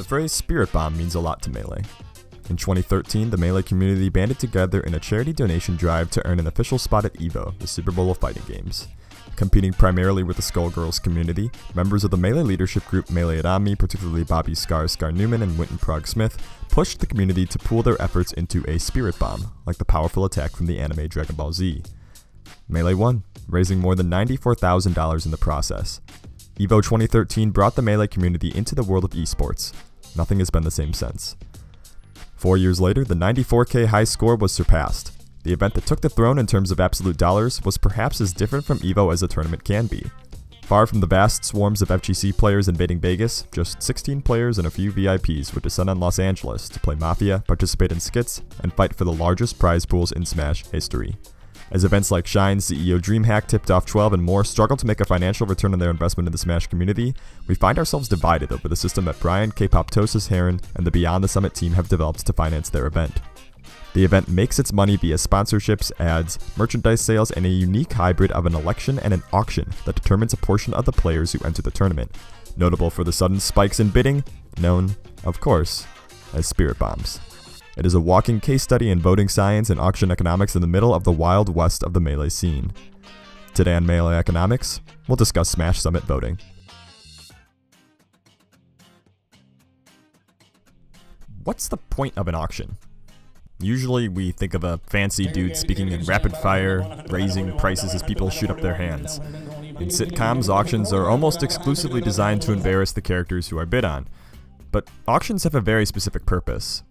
The phrase Spirit Bomb means a lot to Melee. In 2013, the Melee community banded together in a charity donation drive to earn an official spot at EVO, the Super Bowl of fighting games. Competing primarily with the Skullgirls community, members of the Melee leadership group Melee at Omni, particularly Bobby Scar Newman and Winton Prague Smith, pushed the community to pool their efforts into a Spirit Bomb, like the powerful attack from the anime Dragon Ball Z. Melee won, raising more than $94,000 in the process. EVO 2013 brought the Melee community into the world of esports. Nothing has been the same since. 4 years later, the 94K high score was surpassed. The event that took the throne in terms of absolute dollars was perhaps as different from EVO as a tournament can be. Far from the vast swarms of FGC players invading Vegas, just 16 players and a few VIPs would descend on Los Angeles to play Mafia, participate in skits, and fight for the largest prize pools in Smash history. As events like Shine, CEO DreamHack, Tipped Off 12, and more struggle to make a financial return on their investment in the Smash community, we find ourselves divided over the system that Brian, K-Poptosis, Heron, and the Beyond the Summit team have developed to finance their event. The event makes its money via sponsorships, ads, merchandise sales, and a unique hybrid of an election and an auction that determines a portion of the players who enter the tournament, notable for the sudden spikes in bidding, known, of course, as Spirit Bombs. It is a walking case study in voting science and auction economics in the middle of the wild west of the Melee scene. Today on Melee Economics, we'll discuss Smash Summit voting. What's the point of an auction? Usually we think of a fancy dude speaking in rapid fire, raising prices as people shoot up their hands. In sitcoms, auctions are almost exclusively designed to embarrass the characters who are bid on. But auctions have a very specific purpose.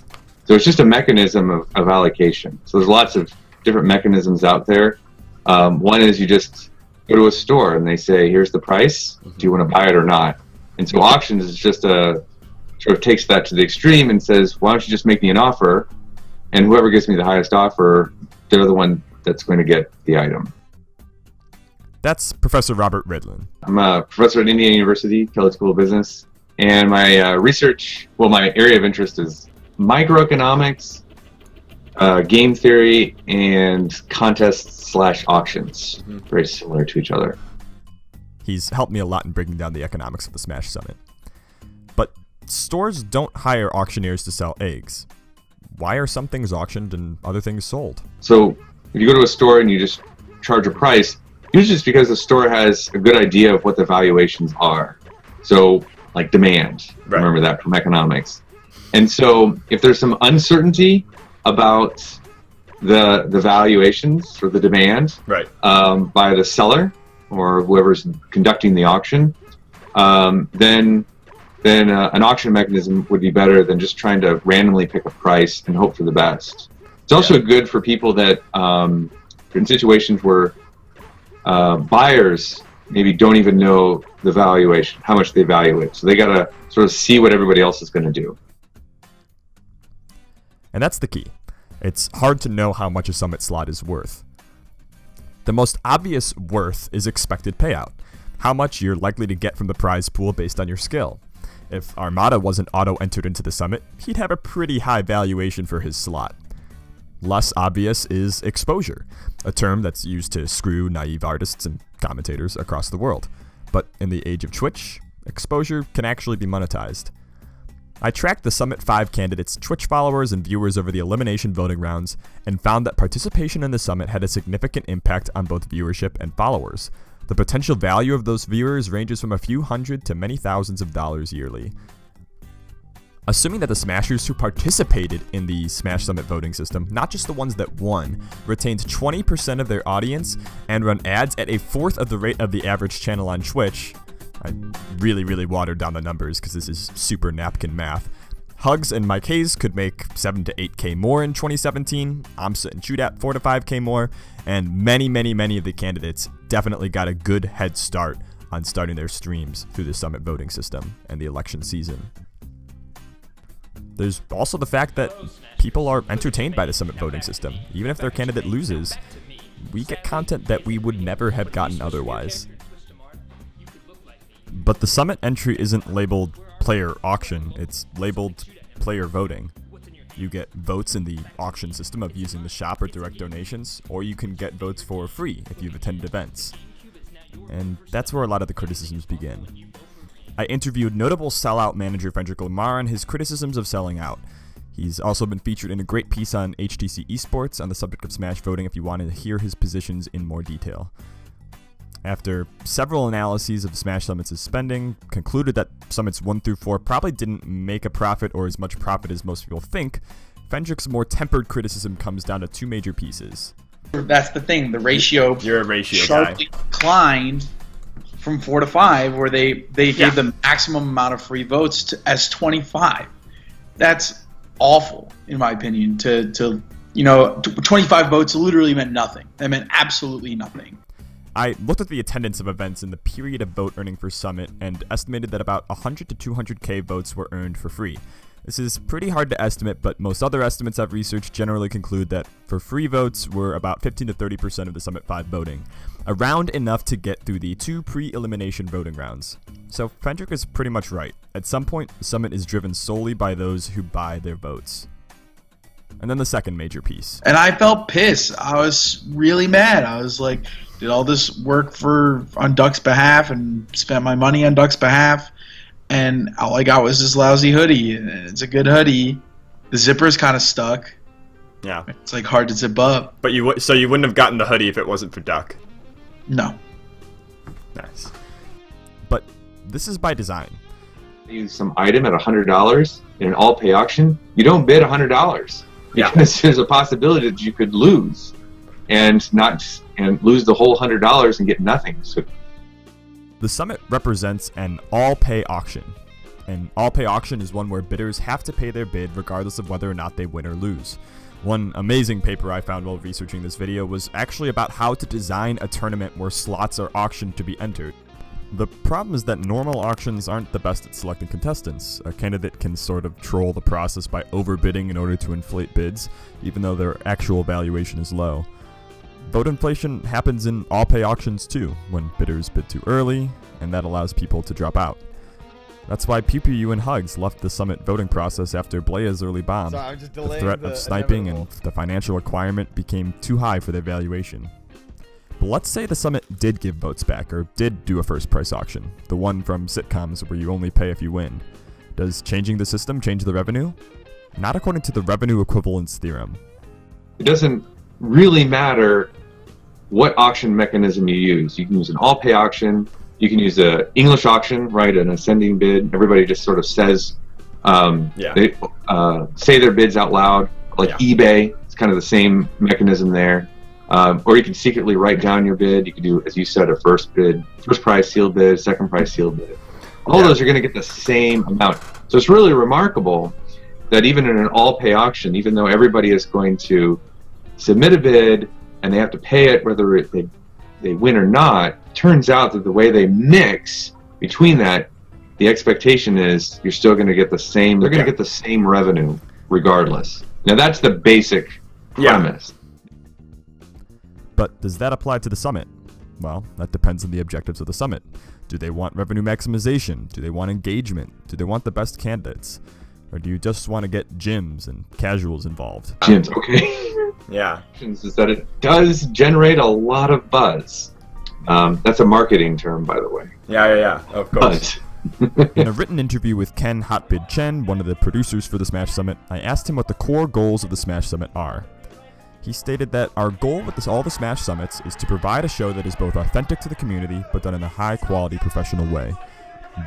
So it's just a mechanism of allocation. So there's lots of different mechanisms out there. One is you just go to a store and they say, here's the price, do you want to buy it or not? And so auctions is just sort of takes that to the extreme and says, why don't you just make me an offer? And whoever gives me the highest offer, they're the one that's going to get the item. That's Professor Robert Ridlon. I'm a professor at Indiana University, Kelley School of Business. And my my area of interest is microeconomics, game theory, and contests/auctions. Very similar to each other. He's helped me a lot in breaking down the economics of the Smash Summit. But stores don't hire auctioneers to sell eggs. Why are some things auctioned and other things sold? So if you go to a store and you just charge a price, usually it's because the store has a good idea of what the valuations are. So like demand, right. Remember that from economics. And so if there's some uncertainty about the valuations or the demand, right. By the seller or whoever's conducting the auction, then an auction mechanism would be better than just trying to randomly pick a price and hope for the best. It's also good for people that in situations where buyers maybe don't even know the valuation, how much they value it. So they got to sort of see what everybody else is going to do. And that's the key. It's hard to know how much a summit slot is worth. The most obvious worth is expected payout, how much you're likely to get from the prize pool based on your skill. If Armada wasn't auto-entered into the summit, he'd have a pretty high valuation for his slot. Less obvious is exposure, a term that's used to screw naive artists and commentators across the world. But in the age of Twitch, exposure can actually be monetized. I tracked the Summit 5 candidates' Twitch followers and viewers over the elimination voting rounds, and found that participation in the summit had a significant impact on both viewership and followers. The potential value of those viewers ranges from a few hundred to many thousands of dollars yearly. Assuming that the Smashers who participated in the Smash Summit voting system, not just the ones that won, retained 20% of their audience and run ads at a fourth of the rate of the average channel on Twitch, I really watered down the numbers because this is super napkin math. Hugs and Mike Hayes could make 7 to 8K more in 2017, Amsa and Chudat 4 to 5K more, and many of the candidates definitely got a good head start on starting their streams through the Summit voting system and the election season. There's also the fact that people are entertained by the Summit voting system. Even if their candidate loses, we get content that we would never have gotten otherwise. But the Summit entry isn't labeled player auction, it's labeled player voting. You get votes in the auction system of using the shop or direct donations, or you can get votes for free if you've attended events. And that's where a lot of the criticisms begin. I interviewed notable sellout manager Fendrick Lamar on his criticisms of selling out. He's also been featured in a great piece on HTC Esports on the subject of Smash voting if you want to hear his positions in more detail. After several analyses of Smash Summit's spending, concluded that Summits 1 through 4 probably didn't make a profit or as much profit as most people think, Fendrick's more tempered criticism comes down to two major pieces. That's the thing, the ratio You're a ratio sharply guy. declined from 4 to 5, where they gave the maximum amount of free votes as 25. That's awful, in my opinion. To 25 votes literally meant nothing. That meant absolutely nothing. I looked at the attendance of events in the period of vote earning for Summit and estimated that about 100 to 200k votes were earned for free. This is pretty hard to estimate, but most other estimates I've researched generally conclude that for free votes were about 15 to 30% of the Summit 5 voting, around enough to get through the 2 pre-elimination voting rounds. So Fendrick is pretty much right. At some point, the Summit is driven solely by those who buy their votes. And then the second major piece. And I felt pissed. I was really mad. I was like, did all this work on Duck's behalf and spent my money on Duck's behalf, and all I got was this lousy hoodie. And it's a good hoodie. The zipper's kind of stuck. Yeah. It's like hard to zip up. But so you wouldn't have gotten the hoodie if it wasn't for Duck? No. Nice. But this is by design. Use some item at $100 in an all-pay auction. You don't bid $100 because there's a possibility that you could lose and lose the whole $100 and get nothing. So the Summit represents an all-pay auction. An all-pay auction is one where bidders have to pay their bid regardless of whether or not they win or lose. One amazing paper I found while researching this video was actually about how to design a tournament where slots are auctioned to be entered. The problem is that normal auctions aren't the best at selecting contestants. A candidate can sort of troll the process by overbidding in order to inflate bids, even though their actual valuation is low. Vote inflation happens in all-pay auctions too, when bidders bid too early, and that allows people to drop out. That's why Pew Pew and Hugs left the Summit voting process after Blaya's early bomb. The threat of sniping and the financial requirement became too high for their valuation. But let's say the Summit did give votes back, or did do a first price auction, the one from sitcoms where you only pay if you win. Does changing the system change the revenue? Not according to the revenue equivalence theorem. it doesn't really matter what auction mechanism you use. You can use an all-pay auction. You can use an English auction, right? An ascending bid. Everybody just sort of says, they say their bids out loud, like eBay. It's kind of the same mechanism there. Or you can secretly write down your bid. You can do, as you said, a first price sealed bid, second price sealed bid. All those are going to get the same amount. So it's really remarkable that even in an all-pay auction, even though everybody is going to submit a bid and they have to pay it whether they win or not, it turns out that the way they mix between that, the expectation is you're still going to get the same. They're going to get the same revenue regardless. Now that's the basic premise. But does that apply to the summit? Well, that depends on the objectives of the summit. Do they want revenue maximization? Do they want engagement? Do they want the best candidates? Or do you just want to get gyms and casuals involved? Gyms, okay. Yeah. Is that it does generate a lot of buzz. That's a marketing term, by the way. Yeah, of course. Buzz. In a written interview with Ken Hotbid Chen, one of the producers for the Smash Summit, I asked him what the core goals of the Smash Summit are. He stated that our goal with all the Smash Summits is to provide a show that is both authentic to the community, but done in a high-quality professional way.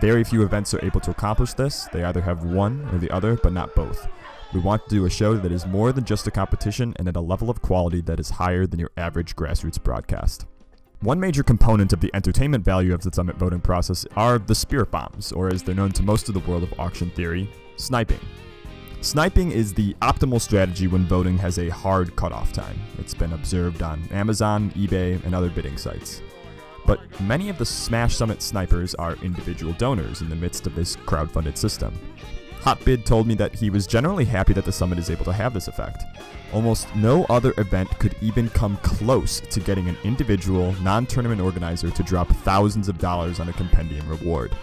Very few events are able to accomplish this. They either have one or the other, but not both. We want to do a show that is more than just a competition and at a level of quality that is higher than your average grassroots broadcast. One major component of the entertainment value of the Summit voting process are the spirit bombs, or as they're known to most of the world of auction theory, sniping. Sniping is the optimal strategy when voting has a hard cutoff time. It's been observed on Amazon, eBay, and other bidding sites. But many of the Smash Summit snipers are individual donors in the midst of this crowdfunded system. Hotbid told me that he was generally happy that the Summit is able to have this effect. Almost no other event could even come close to getting an individual, non-tournament organizer to drop thousands of dollars on a compendium reward.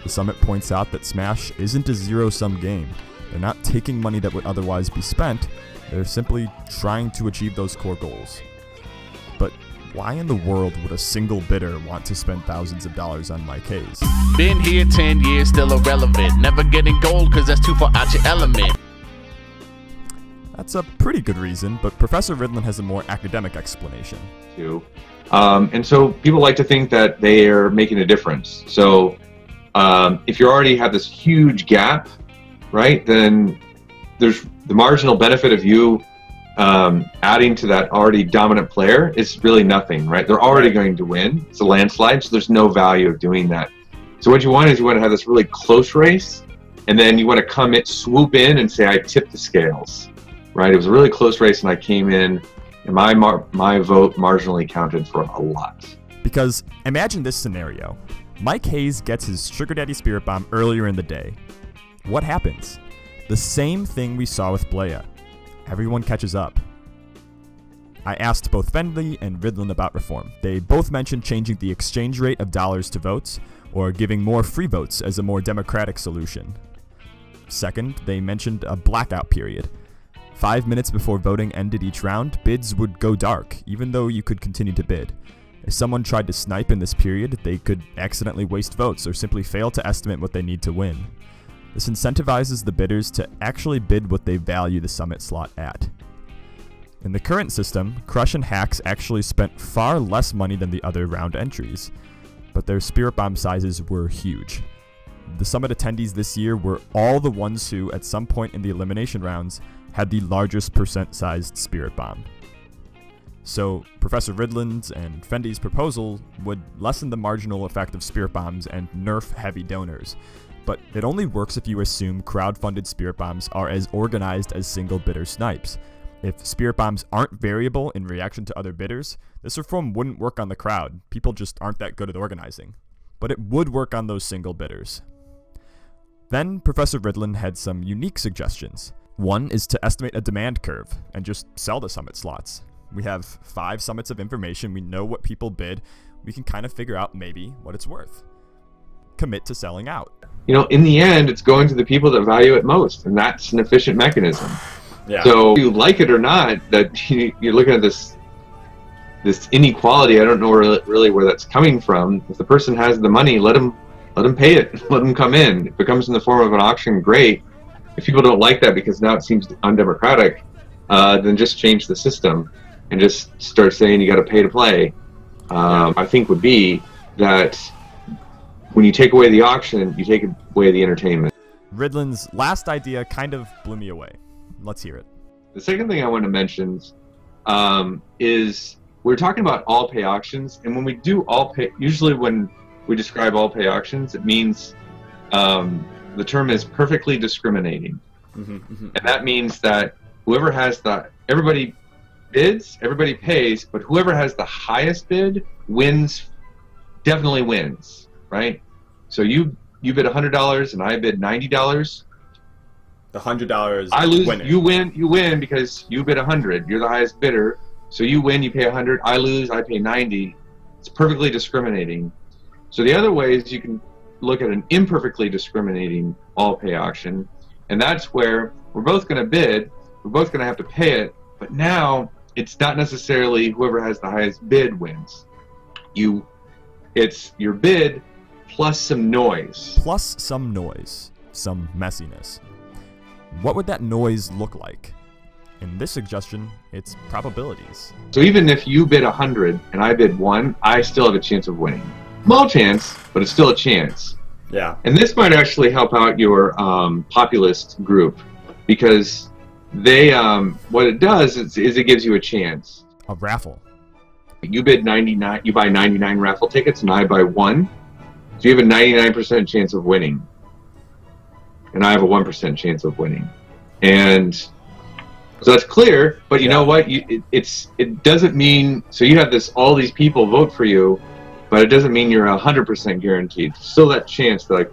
The Summit points out that Smash isn't a zero-sum game. They're not taking money that would otherwise be spent, they're simply trying to achieve those core goals. But why in the world would a single bidder want to spend thousands of dollars on Mike Hayes? Been here 10 years, still irrelevant. Never getting gold cause that's too far out your element. That's a pretty good reason, but Professor Ridlon has a more academic explanation. And so people like to think that they are making a difference. So if you already have this huge gap, right, then there's the marginal benefit of you adding to that already dominant player is really nothing, right? They're already going to win. It's a landslide, so there's no value of doing that. So what you want is you want to have this really close race, and then you want to come in, swoop in and say, I tipped the scales, right? It was a really close race, and I came in, and my vote marginally counted for a lot. Because imagine this scenario. Mike Hayes gets his Sugar Daddy Spirit Bomb earlier in the day. What happens? The same thing we saw with Blea. Everyone catches up. I asked both Fendrick and Ridlon about reform. They both mentioned changing the exchange rate of dollars to votes, or giving more free votes as a more democratic solution. Second, they mentioned a blackout period. 5 minutes before voting ended each round, bids would go dark, even though you could continue to bid. If someone tried to snipe in this period, they could accidentally waste votes or simply fail to estimate what they need to win. This incentivizes the bidders to actually bid what they value the summit slot at. In the current system, Crush and Hacks actually spent far less money than the other round entries, but their Spirit Bomb sizes were huge. The summit attendees this year were all the ones who, at some point in the elimination rounds, had the largest percent-sized Spirit Bomb. So, Professor Ridlon's and Fendi's proposal would lessen the marginal effect of Spirit Bombs and nerf heavy donors, but it only works if you assume crowd-funded Spirit Bombs are as organized as single bidder snipes. If Spirit Bombs aren't variable in reaction to other bidders, this reform wouldn't work on the crowd. People just aren't that good at organizing. But it would work on those single bidders. Then Professor Ridlon had some unique suggestions. One is to estimate a demand curve and just sell the summit slots. We have 5 summits of information, we know what people bid, we can kind of figure out maybe what it's worth. Commit to selling out. You know, in the end, it's going to the people that value it most, and that's an efficient mechanism. Yeah. So, if you like it or not, that you're looking at this inequality. I don't know really where that's coming from. If the person has the money, let them pay it. Let them come in. If it comes in the form of an auction, great. If people don't like that because now it seems undemocratic, then just change the system and just start saying you got to pay to play. I think would be that when you take away the auction, you take away the entertainment. Ridlon's last idea kind of blew me away. Let's hear it. The second thing I want to mention is we're talking about all pay auctions, and when we do all pay, usually when we describe all pay auctions, it means the term is perfectly discriminating. And that means that whoever has everybody bids, everybody pays, but whoever has the highest bid wins, definitely wins, right? So you bid $100 and I bid $90. The $100 I lose. winning. You win because you bid 100. You're the highest bidder, so you win. You pay 100. I lose. I pay 90. It's perfectly discriminating. So the other way is you can look at an imperfectly discriminating all pay auction, and that's where we're both going to bid. We're both going to have to pay it, but now it's not necessarily whoever has the highest bid wins. It's your bid plus some noise. Plus some noise. Some messiness. What would that noise look like? In this suggestion, it's probabilities. So even if you bid 100 and I bid 1, I still have a chance of winning. Small chance, but it's still a chance. Yeah. And this might actually help out your populist group, because they what it does is it gives you a chance. A raffle. You bid 99. You buy 99 raffle tickets, and I buy 1. So you have a 99% chance of winning, and I have a 1% chance of winning. And so that's clear. But you know what? It doesn't mean so you have all these people vote for you, but it doesn't mean you're 100% guaranteed. Still, that chance that I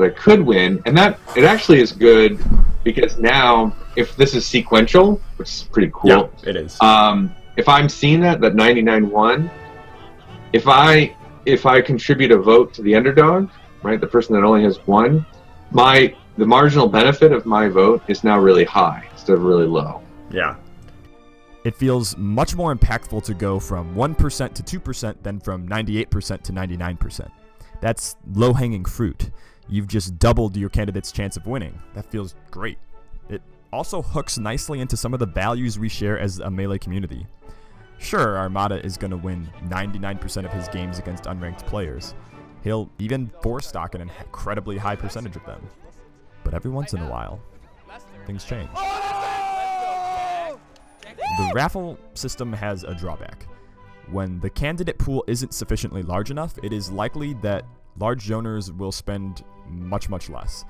could win, and that it actually is good, because now if this is sequential, which is pretty cool. Yeah, it is. If I'm seeing that 99 won, if I contribute a vote to the underdog, right, the person that only has 1, the marginal benefit of my vote is now really high instead of really low. Yeah. It feels much more impactful to go from 1% to 2% than from 98% to 99%. That's low-hanging fruit. You've just doubled your candidate's chance of winning. That feels great. It also hooks nicely into some of the values we share as a Melee community. Sure, Armada is going to win 99% of his games against unranked players. He'll even four-stock an incredibly high percentage of them. But every once in a while, things change. The raffle system has a drawback. When the candidate pool isn't sufficiently large enough, it is likely that large donors will spend much less.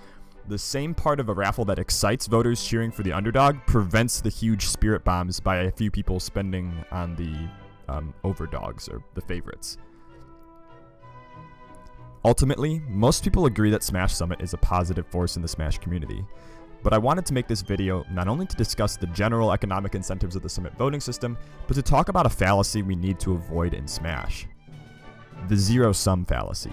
The same part of a raffle that excites voters cheering for the underdog prevents the huge spirit bombs by a few people spending on the overdogs or the favorites. Ultimately, most people agree that Smash Summit is a positive force in the Smash community. But I wanted to make this video not only to discuss the general economic incentives of the Summit voting system, but to talk about a fallacy we need to avoid in Smash. The zero-sum fallacy.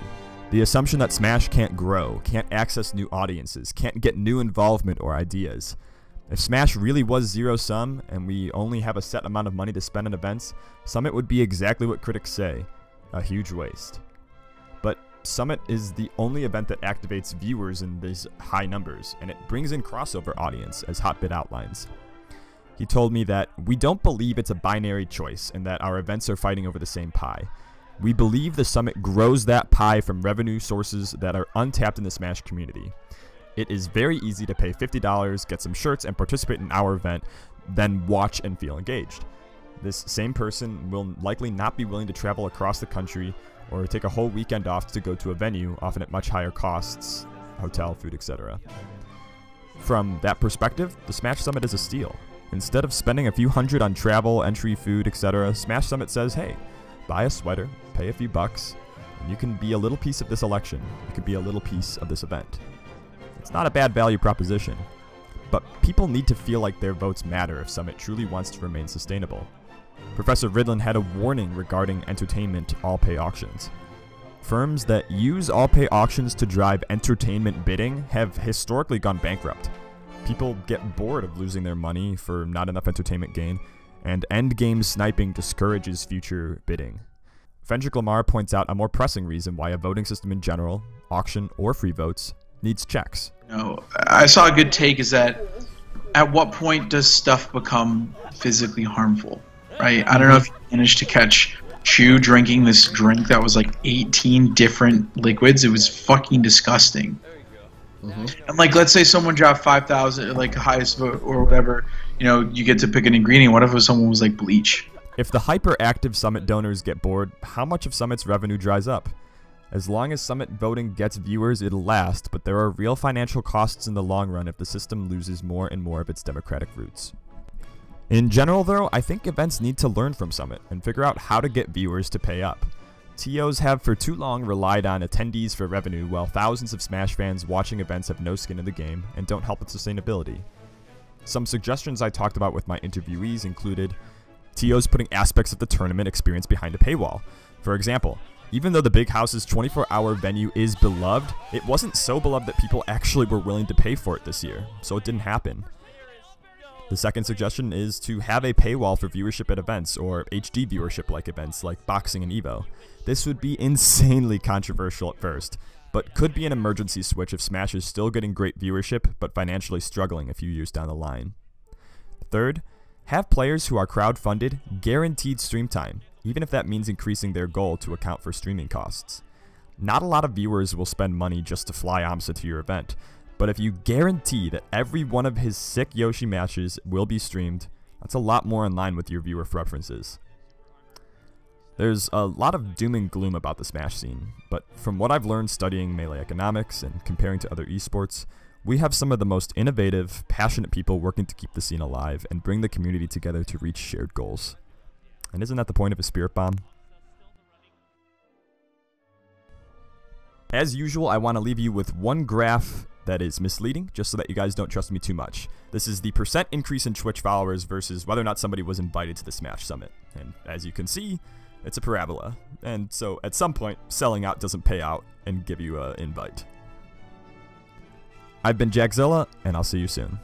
The assumption that Smash can't grow, can't access new audiences, can't get new involvement or ideas. If Smash really was zero-sum, and we only have a set amount of money to spend on events, Summit would be exactly what critics say, a huge waste. But Summit is the only event that activates viewers in these high numbers, and it brings in crossover audience, as Hotbid outlines. He told me that we don't believe it's a binary choice and that our events are fighting over the same pie. We believe the Summit grows that pie from revenue sources that are untapped in the Smash community. It is very easy to pay $50, get some shirts, and participate in our event, then watch and feel engaged. This same person will likely not be willing to travel across the country or take a whole weekend off to go to a venue, often at much higher costs, hotel, food, etc. From that perspective, the Smash Summit is a steal. Instead of spending a few hundred on travel, entry, food, etc., Smash Summit says, hey, buy a sweater, pay a few bucks, and you can be a little piece of this election. You could be a little piece of this event. It's not a bad value proposition, but people need to feel like their votes matter if Summit truly wants to remain sustainable. Professor Ridlon had a warning regarding entertainment all-pay auctions. Firms that use all-pay auctions to drive entertainment bidding have historically gone bankrupt. People get bored of losing their money for not enough entertainment gain, and endgame sniping discourages future bidding. Fendrick Lamar points out a more pressing reason why a voting system in general, auction or free votes, needs checks. No, I saw a good take is that at what point does stuff become physically harmful, right? I don't know if you managed to catch Chew drinking this drink that was like 18 different liquids. It was fucking disgusting. And like, let's say someone dropped 5,000, like highest vote or whatever, you know, you get to pick an ingredient. What if someone was like bleach? If the hyperactive Summit donors get bored, how much of Summit's revenue dries up? As long as Summit voting gets viewers, it'll last, but there are real financial costs in the long run if the system loses more and more of its democratic roots. In general, though, I think events need to learn from Summit and figure out how to get viewers to pay up. TOs have for too long relied on attendees for revenue, while thousands of Smash fans watching events have no skin in the game and don't help with sustainability. Some suggestions I talked about with my interviewees included TOs putting aspects of the tournament experience behind a paywall. For example, even though the Big House's 24-hour venue is beloved, it wasn't so beloved that people actually were willing to pay for it this year, so it didn't happen. The second suggestion is to have a paywall for viewership at events, or HD viewership like events like boxing and EVO. This would be insanely controversial at first, but could be an emergency switch if Smash is still getting great viewership, but financially struggling a few years down the line. Third, have players who are crowd-funded guaranteed stream time, even if that means increasing their goal to account for streaming costs. Not a lot of viewers will spend money just to fly Amsa to your event, but if you guarantee that every one of his sick Yoshi matches will be streamed, that's a lot more in line with your viewer preferences. There's a lot of doom and gloom about the Smash scene, but from what I've learned studying Melee economics and comparing to other esports, we have some of the most innovative, passionate people working to keep the scene alive and bring the community together to reach shared goals. And isn't that the point of a spirit bomb? As usual, I want to leave you with one graph that is misleading, just so that you guys don't trust me too much. This is the % increase in Twitch followers versus whether or not somebody was invited to the Smash Summit. And as you can see, it's a parabola. And so at some point, selling out doesn't pay out and give you an invite. I've been Jackzilla, and I'll see you soon.